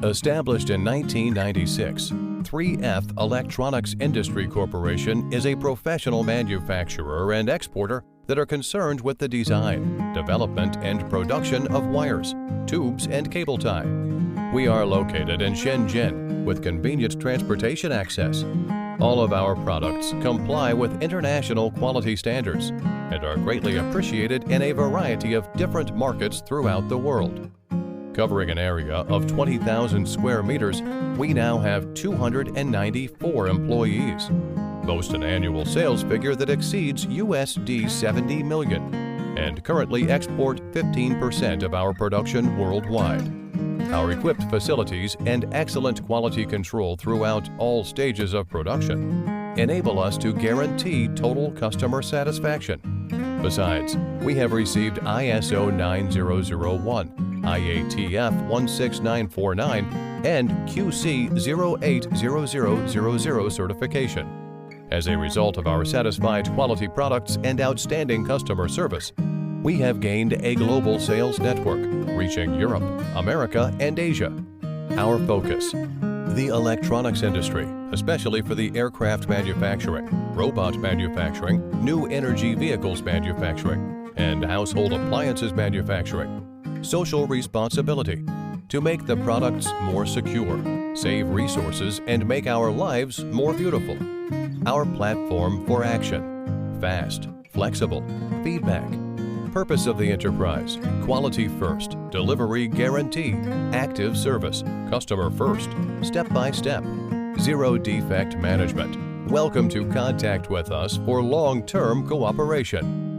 Established in 1996, 3F Electronics Industry Corporation is a professional manufacturer and exporter that are concerned with the design, development, and production of wires, tubes, and cable tie. We are located in Shenzhen with convenient transportation access. All of our products comply with international quality standards and are greatly appreciated in a variety of different markets throughout the world. Covering an area of 20,000 square meters, we now have 294 employees, boast an annual sales figure that exceeds USD 70 million, and currently export 15% of our production worldwide. Our equipped facilities and excellent quality control throughout all stages of production enable us to guarantee total customer satisfaction. Besides, we have received ISO 9001, IATF 16949, and QC 080000 certification. As a result of our satisfied quality products and outstanding customer service, we have gained a global sales network, reaching Europe, America, and Asia. Our focus: the electronics industry, especially for the aircraft manufacturing, robot manufacturing, new energy vehicles manufacturing, and household appliances manufacturing. Social responsibility: to make the products more secure, save resources, and make our lives more beautiful. Our platform for action: fast, flexible, feedback. Purpose of the enterprise: quality first, delivery guarantee, active service, customer first, step-by-step, zero defect management. Welcome to contact with us for long-term cooperation.